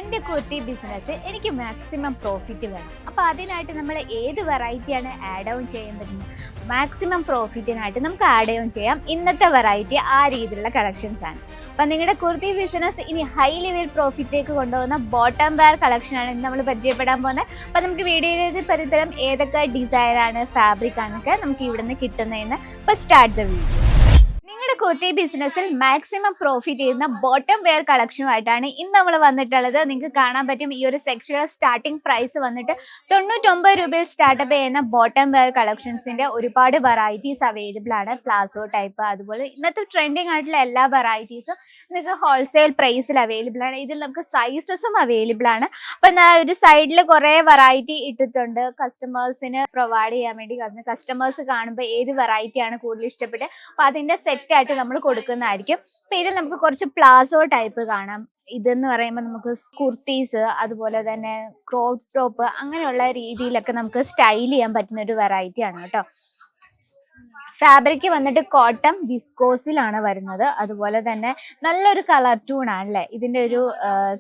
എൻ്റെ കുർത്തി ബിസിനസ് എനിക്ക് maximum profit വേണം. അപ്പോൾ അതിനായിട്ട് നമ്മൾ ഏത് വെറൈറ്റിയാണ് ആഡ് ഓൺ ചെയ്യാൻ പറ്റുന്നത്? മാക്സിമം പ്രോഫിറ്റിനായിട്ട് നമുക്ക് ആഡ് ഓൺ ചെയ്യാം ഇന്നത്തെ വെറൈറ്റി ആ രീതിയിലുള്ള കളക്ഷൻസ് ആണ്. അപ്പം നിങ്ങളുടെ കുർത്തി ബിസിനസ് ഇനി ഹൈ ലെവൽ പ്രോഫിറ്റേക്ക് കൊണ്ടുപോകുന്ന ബോട്ടം വെയർ കളക്ഷനാണ് ഇന്ന് നമ്മൾ പരിചയപ്പെടാൻ പോകുന്നത്. അപ്പോൾ നമുക്ക് വീഡിയോയിൽ പരിതരം ഏതൊക്കെ ഡിസൈനാണ്, ഫാബ്രിക് ആണൊക്കെ നമുക്ക് ഇവിടെ നിന്ന് കിട്ടുന്നതെന്ന്. അപ്പോൾ സ്റ്റാർട്ട് ദ വീഡിയോ. നിങ്ങളുടെ കുർത്തി ബിസിനസ്സിൽ മാക്സിമം പ്രോഫിറ്റ് ചെയ്യുന്ന ബോട്ടം വെയർ കളക്ഷനുമായിട്ടാണ് ഇന്ന് നമ്മൾ വന്നിട്ടുള്ളത്. നിങ്ങൾക്ക് കാണാൻ പറ്റും ഈ ഒരു സെക്ഷനിൽ സ്റ്റാർട്ടിംഗ് പ്രൈസ് വന്നിട്ട് 99 രൂപയിൽ സ്റ്റാർട്ടപ്പ് ചെയ്യുന്ന ബോട്ടം വെയർ കളക്ഷൻസിൻ്റെ ഒരുപാട് വെറൈറ്റീസ് അവൈലബിൾ ആണ്. പ്ലാസോ ടൈപ്പ്, അതുപോലെ ഇന്നത്തെ ട്രെൻഡിങ് ആയിട്ടുള്ള എല്ലാ വെറൈറ്റീസും നിങ്ങൾക്ക് ഹോൾസെയിൽ പ്രൈസിൽ അവൈലബിൾ ആണ്. ഇതിൽ നമുക്ക് സൈസസും അവൈലബിൾ ആണ്. അപ്പം ഒരു സൈഡിൽ കുറേ വെറൈറ്റി ഇട്ടിട്ടുണ്ട് കസ്റ്റമേഴ്സിന് പ്രൊവൈഡ് ചെയ്യാൻ വേണ്ടി. കസ്റ്റമേഴ്സ് കാണുമ്പോൾ ഏത് വെറൈറ്റിയാണ് കൂടുതൽ ഇഷ്ടപ്പെട്ടത് അപ്പോൾ അതിൻ്റെ സെറ്റായിട്ട് നമ്മൾ കൊടുക്കുന്നതായിരിക്കും. അപ്പം ഇതിൽ നമുക്ക് കുറച്ച് പ്ലാസോ ടൈപ്പ് കാണാം. ഇതെന്ന് പറയുമ്പോൾ നമുക്ക് കുർത്തീസ്, അതുപോലെ തന്നെ ക്രോപ്പ് ടോപ്പ്, അങ്ങനെയുള്ള രീതിയിലൊക്കെ നമുക്ക് സ്റ്റൈൽ ചെയ്യാൻ പറ്റുന്ന ഒരു വെറൈറ്റിയാണ് കേട്ടോ. ഫാബ്രിക് വന്നിട്ട് കോട്ടൺ വിസ്കോസിലാണ് വരുന്നത്. അതുപോലെ തന്നെ നല്ലൊരു കളർ ട്യൂൺ ആണല്ലേ. ഇതിൻ്റെ ഒരു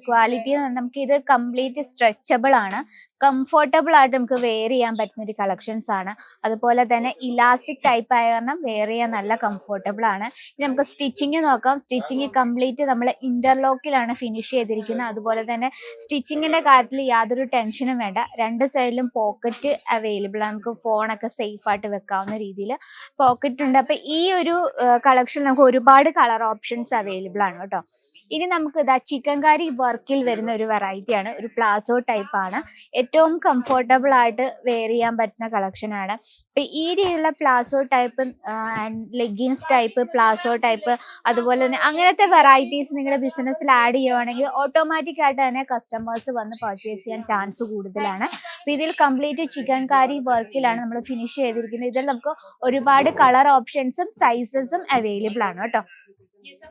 ക്വാളിറ്റി നമുക്ക് ഇത് കംപ്ലീറ്റ് സ്ട്രെച്ചബിൾ ആണ്, കംഫർട്ടബിൾ ആയിട്ട് നമുക്ക് വെയർ ചെയ്യാൻ പറ്റുന്ന ഒരു കളക്ഷൻസ് ആണ്. അതുപോലെ തന്നെ ഇലാസ്റ്റിക് ടൈപ്പ് ആയ കാരണം വെയർ ചെയ്യാൻ നല്ല കംഫർട്ടബിൾ ആണ്. ഇനി നമുക്ക് സ്റ്റിച്ചിങ് നോക്കാം. സ്റ്റിച്ചിങ് കംപ്ലീറ്റ് നമ്മൾ ഇന്റർലോക്കിലാണ് ഫിനിഷ് ചെയ്തിരിക്കുന്നത്. അതുപോലെ തന്നെ സ്റ്റിച്ചിങ്ങിന്റെ കാര്യത്തിൽ യാതൊരു ടെൻഷനും വേണ്ട. രണ്ട് സൈഡിലും പോക്കറ്റ് അവൈലബിൾ ആണ്. നമുക്ക് ഫോണൊക്കെ സേഫ് ആയിട്ട് വെക്കാവുന്ന രീതിയിൽ പോക്കറ്റ് ഉണ്ട്. അപ്പൊ ഈ ഒരു കളക്ഷൻ നമുക്ക് ഒരുപാട് കളർ ഓപ്ഷൻസ് അവൈലബിൾ ആണ് കേട്ടോ. ഇനി നമുക്ക് ഇതാ ചിക്കൻകാരി വർക്കിൽ വരുന്ന ഒരു വെറൈറ്റിയാണ്. ഒരു പ്ലാസോ ടൈപ്പ് ആണ്. ഏറ്റവും കംഫർട്ടബിൾ ആയിട്ട് വെയർ ചെയ്യാൻ പറ്റുന്ന കളക്ഷൻ ആണ്. ഇപ്പൊ ഈ രീതിയിലുള്ള palazzo type, leggings type, palazzo type, അതുപോലെ തന്നെ അങ്ങനത്തെ വെറൈറ്റീസ് നിങ്ങളുടെ ബിസിനസ്സിൽ ആഡ് ചെയ്യുവാണെങ്കിൽ ഓട്ടോമാറ്റിക് ആയിട്ട് തന്നെ കസ്റ്റമേഴ്സ് വന്ന് പർച്ചേസ് ചെയ്യാൻ ചാൻസ് കൂടുതലാണ്. അപ്പൊ ഇതിൽ കംപ്ലീറ്റ് ചിക്കൻകാരി വർക്കിലാണ് നമ്മൾ ഫിനിഷ് ചെയ്തിരിക്കുന്നത്. ഇതിൽ നമുക്ക് ഒരുപാട് കളർ ഓപ്ഷൻസും സൈസസും അവൈലബിൾ ആണ് കേട്ടോ.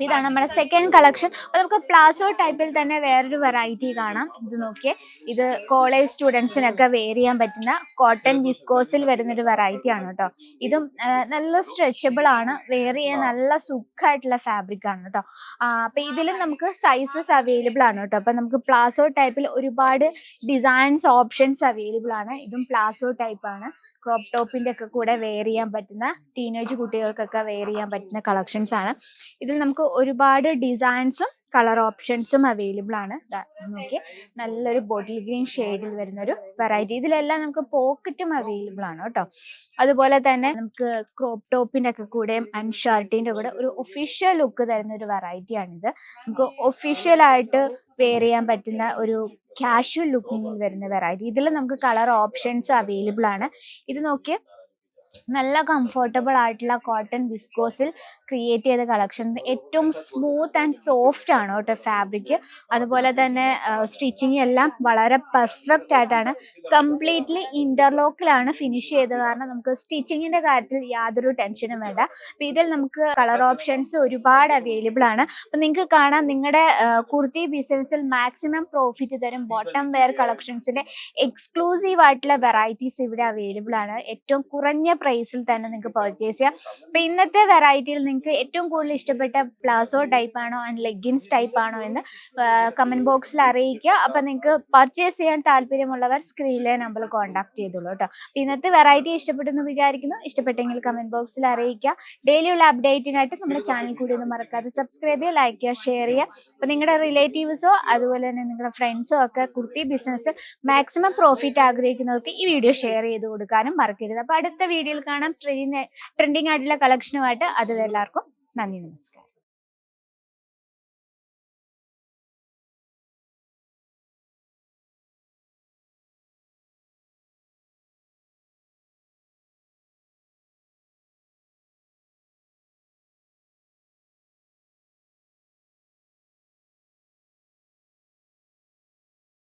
ഇതാണ് നമ്മുടെ സെക്കൻഡ് കളക്ഷൻ. അപ്പൊ നമുക്ക് പ്ലാസോ ടൈപ്പിൽ തന്നെ വേറൊരു വെറൈറ്റി കാണാം. ഇത് നോക്കിയേ, ഇത് കോളേജ് സ്റ്റുഡൻസിനൊക്കെ വെയർ ചെയ്യാൻ പറ്റുന്ന കോട്ടൺ വിസ്കോസിൽ വരുന്നൊരു വെറൈറ്റി ആണ് കേട്ടോ. ഇതും നല്ല സ്ട്രെച്ചബിൾ ആണ്, വെയർ ചെയ്യാൻ നല്ല സുഖമായിട്ടുള്ള ഫാബ്രിക് ആണ് കേട്ടോ. അപ്പൊ ഇതിലും നമുക്ക് സൈസസ് അവൈലബിൾ ആണ് കേട്ടോ. അപ്പൊ നമുക്ക് പ്ലാസോ ടൈപ്പിൽ ഒരുപാട് ഡിസൈൻസ് ഓപ്ഷൻസ് അവൈലബിൾ ആണ്. ഇതും പ്ലാസോ ടൈപ്പ് ആണ്. ക്രോപ്പ് ടോപ്പിന്റെ ഒക്കെ കൂടെ വെയർ ചെയ്യാൻ പറ്റുന്ന, ടീനേജ് കുട്ടികൾക്കൊക്കെ വെയർ ചെയ്യാൻ പറ്റുന്ന കളക്ഷൻസ് ആണ്. ഇതിൽ നമുക്ക് ഒരുപാട് ഡിസൈൻസും കളർ ഓപ്ഷൻസും അവൈലബിൾ ആണ്. നോക്കിയേ, നല്ലൊരു ബോട്ടിൽ ഗ്രീൻ ഷെയ്ഡിൽ വരുന്ന ഒരു വെറൈറ്റി. ഇതിലെല്ലാം നമുക്ക് പോക്കറ്റും അവൈലബിൾ ആണ് കേട്ടോ. അതുപോലെ തന്നെ നമുക്ക് ക്രോപ്പ് ടോപ്പിന്റെ ഒക്കെ കൂടെയും ആൻഡ് ഷർട്ടിന്റെ കൂടെ ഒരു ഒഫീഷ്യൽ ലുക്ക് തരുന്ന ഒരു വെറൈറ്റി ആണിത്. നമുക്ക് ഒഫീഷ്യൽ ആയിട്ട് വെയർ ചെയ്യാൻ പറ്റുന്ന ഒരു കാഷ്വൽ ലുക്കിങ്ങിൽ വരുന്ന വെറൈറ്റി. ഇതിൽ നമുക്ക് കളർ ഓപ്ഷൻസ് അവൈലബിൾ ആണ്. ഇത് നോക്കിയേ, നല്ല കംഫർട്ടബിൾ ആയിട്ടുള്ള കോട്ടൺ വിസ്കോസിൽ ക്രിയേറ്റ് ചെയ്ത കളക്ഷൻ. ഏറ്റവും സ്മൂത്ത് ആൻഡ് സോഫ്റ്റ് ആണ് കേട്ടോ ഫാബ്രിക്. അതുപോലെ തന്നെ സ്റ്റിച്ചിങ് എല്ലാം വളരെ പെർഫെക്റ്റ് ആയിട്ടാണ്. കംപ്ലീറ്റ്ലി ഇന്റർലോക്കിലാണ് ഫിനിഷ് ചെയ്തത്. കാരണം നമുക്ക് സ്റ്റിച്ചിങ്ങിന്റെ കാര്യത്തിൽ യാതൊരു ടെൻഷനും വേണ്ട. അപ്പം ഇതിൽ നമുക്ക് കളർ ഓപ്ഷൻസ് ഒരുപാട് അവൈലബിൾ ആണ്. അപ്പം നിങ്ങൾക്ക് കാണാം, നിങ്ങളുടെ കുർത്തി ബിസിനസ്സിൽ മാക്സിമം പ്രോഫിറ്റ് തരും ബോട്ടം വെയർ കളക്ഷൻസിന്റെ എക്സ്ക്ലൂസീവ് ആയിട്ടുള്ള വെറൈറ്റീസ് ഇവിടെ അവൈലബിൾ ആണ്. ഏറ്റവും കുറഞ്ഞ പ്രൈസിൽ തന്നെ നിങ്ങൾക്ക് പർച്ചേസ് ചെയ്യാം. അപ്പൊ ഇന്നത്തെ വെറൈറ്റിയിൽ നിങ്ങൾക്ക് ഏറ്റവും കൂടുതൽ ഇഷ്ടപ്പെട്ട പ്ലാസോ ടൈപ്പ് ആണോ ആൻഡ് ലെഗിൻസ് ടൈപ്പ് ആണോ എന്ന് കമന്റ് ബോക്സിൽ അറിയിക്കുക. അപ്പൊ നിങ്ങൾക്ക് പർച്ചേസ് ചെയ്യാൻ താല്പര്യമുള്ളവർ സ്ക്രീനിലെ നമ്പറിൽ കോൺടാക്ട് ചെയ്തോളൂ കേട്ടോ. ഇന്നത്തെ വെറൈറ്റി ഇഷ്ടപ്പെട്ടെന്ന് വിചാരിക്കുന്നു. ഇഷ്ടപ്പെട്ടെങ്കിൽ കമന്റ് ബോക്സിൽ അറിയിക്കുക. ഡെയിലിയുള്ള അപ്ഡേറ്റിനായിട്ട് നമ്മുടെ ചാനൽ കൂടി ഒന്ന് മറക്കാതെ സബ്സ്ക്രൈബ് ചെയ്യുക, ലൈക്ക് ചെയ്യുക, ഷെയർ ചെയ്യുക. അപ്പൊ നിങ്ങളുടെ റിലേറ്റീവ്സോ അതുപോലെ തന്നെ നിങ്ങളുടെ ഫ്രണ്ട്സോ ഒക്കെ കുർത്തി ബിസിനസ് മാക്സിമം പ്രോഫിറ്റ് ആഗ്രഹിക്കുന്നവർക്ക് ഈ വീഡിയോ ഷെയർ ചെയ്ത് കൊടുക്കാനും മറക്കരുത്. അപ്പൊ അടുത്ത വീഡിയോയിൽ കാണാം ട്രെൻഡിങ് ആയിട്ടുള്ള കളക്ഷനുമായിട്ട്. അത് എല്ലാവർക്കും നന്ദി, നമസ്കാരം.